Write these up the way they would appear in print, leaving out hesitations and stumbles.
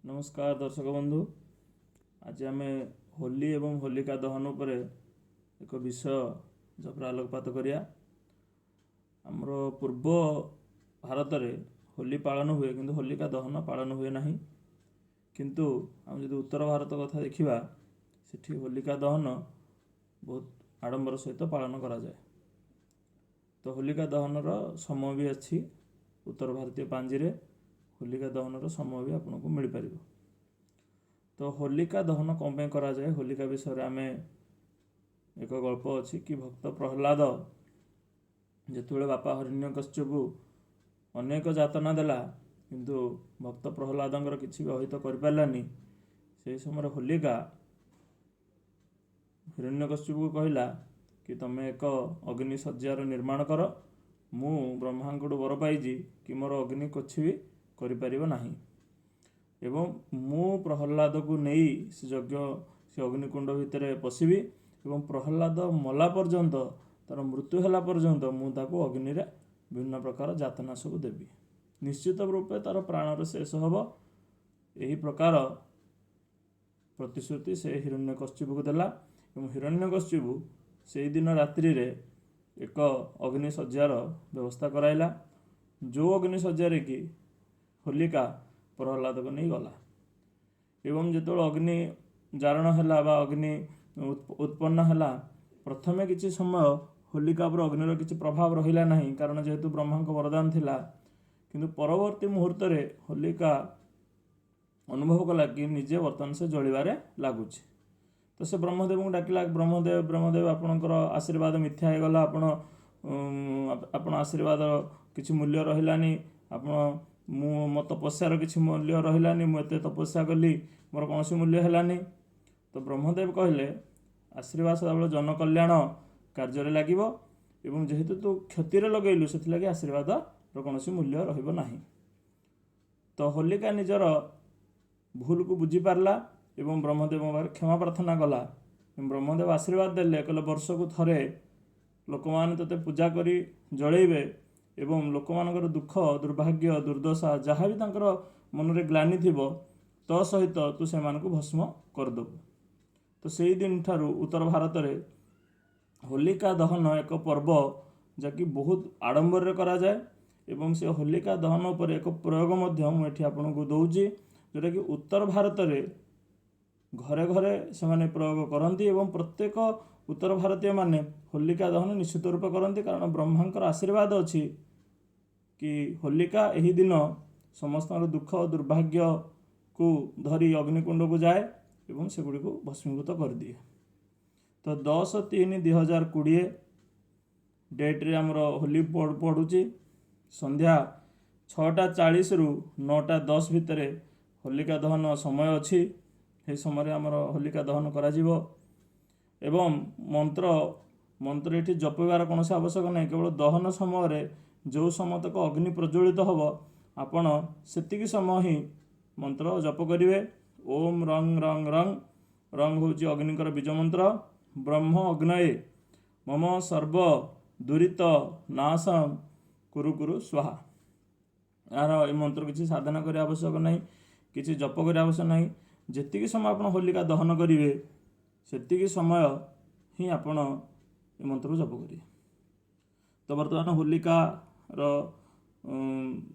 नमस्कार दर्शक बंधु। आज आम होली एवं होलिका दहन पर एक विषय जपर आलोकपात करिया। आमर पूर्व भारत में होली पालन हुए किंतु होलिका दहन पालन हुए नहीं। किंतु आम जो उत्तर भारत कथा देखा सेठी होलिका दहन बहुत आडंबर सहित पालन करा जाए। तो होलिका दहनर समय भी अच्छी उत्तर भारतीय पांजी रे होलिका दहनर समय भी आपन को मिल पार। तो होलिका दहन कौन पे करा जाए, होलिका विषय आम एक गल्प अच्छी कि भक्त प्रहलाद जिते बापा हिरण्यकश्यपु अनेक जातना देला किंतु भक्त प्रहलादर किसी भी अहित कर पारानी। से समय होलिका हिरण्यकश्यपु को कहला कि तुम एक अग्नि शଯ୍ୟାର निर्माण कर, मु ब्रह्मांकटू वर पाई कि मोर अग्नि कुछ भी करिपारिबो नाही एवं मु प्रहलाद को नहीं से यज्ञ से अग्निकुंड भितर पशिबी एवं प्रहलाद मला पर्यंत तार मृत्यु है पर्यंत मुझे अग्नि रे विभिन्न प्रकार जातना सब देवी। निश्चित रूपे तार प्राणर शेष हम। यही प्रकार प्रतिश्रुति से हिरण्यकश्यपु को देला एवं हिरण्यकश्यपु से दिन रात्रि रे एक अग्नि शଯ୍ୟାର व्यवस्था कराइला, जो अग्नि शଯ୍ୟାରେ कि होलिका प्रहलाद को नहीं गला। एवं जो अग्नि जारण है बा अग्नि उत्पन्न है प्रथमे किसी समय होलिका पर अग्निर किसी प्रभाव रहिला नहीं, कारण जेहेतु ब्रह्मा को वरदान थिला। किंतु परवर्ती मुहूर्त रे होलिका अनुभव कला कि निजे वर्तमान से जलिबारे लगुच। तो से ब्रह्मदेव को डाकिला, ब्रह्मदेव आपणकर आशीर्वाद मिथ्या हो गला, आपण आशीर्वाद किसी मूल्य रहिलानी, आपण मो तपस्यार किसी मूल्य रहिलानी, मुझे तपस्या कली मोर कौन मूल्य है। तो ब्रह्मदेव कहले आशीर्वाद सदाबले जन कल्याण कार्य लगे एवं जेहेतु तू क्षति लगेलु से लगे आशीर्वाद कौन मूल्य रहिबो नाही। तो होलिका निजर भूल को बुझी पारला एवं ब्रह्मदेव क्षमा प्रार्थना कला। ब्रह्मदेव आशीर्वाद देले कहले वर्ष को थरे लोक मैंने तोते पूजा करी जलैबे एवं लोक मानकर दुख दुर्भाग्य दुर्दशा जहाँ भी तांकर मन में ग्लानि थिबो तो सहित तू से भस्म करदेबु। तो से दिन ठारू उत्तर भारत में होलिका दहन एक पर्व जहाँकि बहुत आडंबर करा जाए एवं से होलिका दहन पर एक प्रयोग मुझे आपको दौची, जोटा कि उत्तर भारत में घरे घरे से प्रयोग करती एवं प्रत्येक उत्तर भारतीय माने होलिका दहन निश्चित रूप करती, कारण ब्रह्मांकर आशीर्वाद अच्छी कि होलिका यही दिन समस्त दुख दुर्भाग्य को धरी अग्निकुंड को जाए एवं सेगुड़ी को भस्मीभूत कर दिए। तो 10/3/2020 डेट रे आमर होली पड़ुची संध्या 6:40 रु 9:10 भितर होलिका दहन समय अच्छी। ये समय आमर होलिका दहन करा जीवो एवं मंत्र ये जपबार कौन आवश्यक नहीं, केवल दहन समय जो समय तक अग्नि प्रज्वलित हम आपण से समय ही मंत्र जप करेंगे। ओम रंग रंग रंग रंग हूँ अग्निकर बीज मंत्र। ब्रह्म अग्नये मम सर्व दुरीत नाशम कुरु कुरु स्वाहा। यार मंत्र किसी साधना करने आवश्यक नहीं, किसी जप करने आवश्यक नहीं। जी समय आप होलिका दहन करेंगे से समय ही आपण मंत्र जप करेंगे। तो बर्तमान होलिकार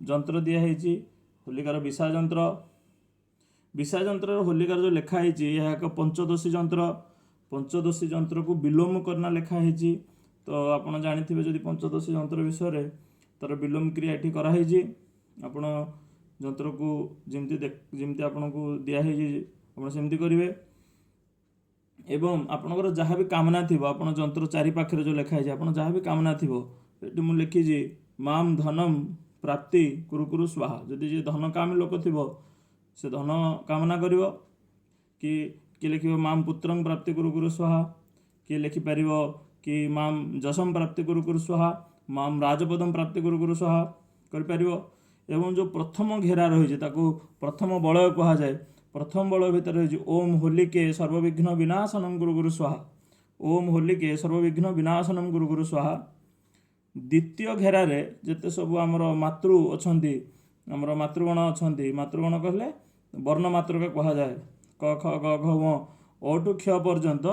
जंत्र दिखाई होलिकार विषा जंत्र। विषा जंत्र होलिकार जो लिखाई यह एक पंचदशी जंत्र। पंचदशी जंत्र को विलोम करना लिखाई। तो आपड़ जानी जदि पंचदशी जंत्र विषय तार विलोम क्रिया ये कराई। आपण जंत्र को जमती आपन को दिखाई आपमती करेंगे एवं आपणकर जहाँ भी कामना थी आप जंत्र चारि पाखे जो लिखाई आप जहाँ भी कामना थी ये मुझे लिखी माम धनम प्राप्ति कुरु कुरु स्वाहा। जदि जी धन काम लोक थी से धन कामना कर कि लिख माम पुत्रं प्राप्ति कुरु कुरु स्वाहा, किए लिखिपर कि माम जशम प्राप्ति कुरु कुरु स्वाहा, माम राजपदम प्राप्ति कुरु कुरु स्वाहा कर। एवं जो प्रथम घेरा रही प्रथम बलय कह जाए। प्रथम बलय भितर रही ओम होलिके सर्वविघ्न विनाशनम गुरु गुरु स्वाहा। ओम होलिके सर्वविघ्न विनाशनम गुरु गुरु स्वाहा। द्वितीय घेरा रे जिते सब आमर मातृ अच्छा आमर मातृगण अच्छा, मातृगण कहले ବର୍ଣ୍ଣ ମାତୃକା କୁହାଯାଏ। କ ଖ ଗ ଘ ମ ଅ ଠୁ କ୍ଷ ପର୍ଯ୍ୟନ୍ତ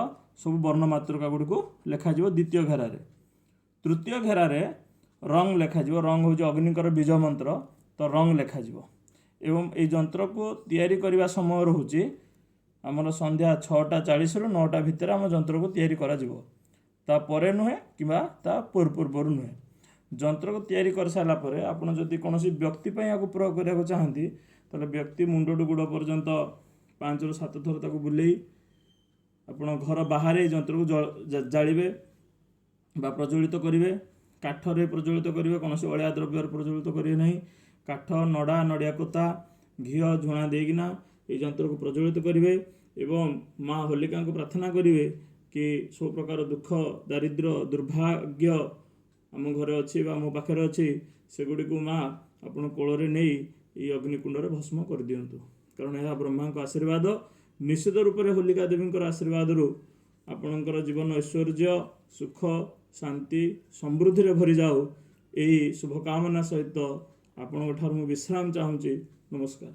ସବୁ ବର୍ଣ୍ଣ ମାତୃକା ଗୁଡ଼ିକୁ ଲେଖାଯିବ ଦ୍ୱିତୀୟ ଘେରାରେ। ତୃତୀୟ ଘେରାରେ ରଙ୍ଗ ଲେଖାଯିବ। ରଙ୍ଗ ହେଉଛି ଅଗ୍ନିଙ୍କର ବୀଜ ମନ୍ତ୍ର, ତ ରଙ୍ଗ ଲେଖାଯିବ। ଏବଂ এই ଯନ୍ତ୍ରକୁ ତିଆରି କରିବା ସମୟ ରହୁଛି ଆମର ସନ୍ଧ୍ୟା 6:40ରୁ 9ଟା ଭିତରେ ଆମ ଯନ୍ତ୍ରକୁ ତିଆରି କରାଯିବ। ତାପରେ ନୁହେଁ କିମ୍ବା ତା ପୂର୍ବରୁ ନୁହେଁ। ଯନ୍ତ୍ରକୁ ତିଆରି କରିସାରିଲା ପରେ ଆପଣ ଯଦି କୌଣସି ବ୍ୟକ୍ତି ପାଇଁ ଏହାକୁ ପ୍ରୟୋଗ କରିବାକୁ ଚାହାନ୍ତି ତାହେଲେ ବ୍ୟକ୍ତି ମୁଣ୍ଡଠୁ ଗୋଡ଼ ପର୍ଯ୍ୟନ୍ତ 5ରୁ 7 ଥର ତାକୁ ବୁଲେଇ ଆପଣ ଘର ବାହାରେ এই ଯନ୍ତ୍ରକୁ ଜାଳିବେ ବା ପ୍ରଜ୍ୱଳିତ କରିବେ। କାଠରେ ପ୍ରଜ୍ୱଳିତ କରିବେ, କୌଣସି ଅଳିଆ ଦ୍ରବ୍ୟରେ ପ୍ରଜ୍ୱଳିତ କରିବେ ନାହିଁ। କାଠ, ନଡ଼ା, ନଡ଼ିଆ କୋତା, ଘିଅ, ଝୁଣା ଦେଇକିନା এই ଯନ୍ତ୍ରକୁ ପ୍ରଜ୍ୱଳିତ କରିବେ ଏବଂ ମା ହୋଲିକାଙ୍କୁ ପ୍ରାର୍ଥନା କରିବେ କି ସବୁ ପ୍ରକାର ଦୁଃଖ, ଦାରିଦ୍ର୍ୟ, ଦୁର୍ଭାଗ୍ୟ ଆମ ଘରେ ଅଛି ବା ମୋ ପାଖରେ ଅଛି ସେଗୁଡ଼ିକୁ ମା ଆପଣ କୋଳରେ ନେଇ ଏହି ଅଗ୍ନିକୁଣ୍ଡରେ ଭସ୍ମ କରିଦିଅନ୍ତୁ। କାରଣ ଏହା ବ୍ରହ୍ମାଙ୍କ ଆଶୀର୍ବାଦ। ନିଶ୍ଚିତ ରୂପରେ ହୋଲିକା ଦେବୀଙ୍କର ଆଶୀର୍ବାଦରୁ ଆପଣଙ୍କର ଜୀବନ ଐଶ୍ୱର୍ଯ୍ୟ, ସୁଖ, ଶାନ୍ତି, ସମୃଦ୍ଧିରେ ଭରିଯାଉ। ଏହି ଶୁଭକାମନା ସହିତ ଆପଣଙ୍କ ଠାରୁ ମୁଁ ବିଶ୍ରାମ ଚାହୁଁଛି। ନମସ୍କାର।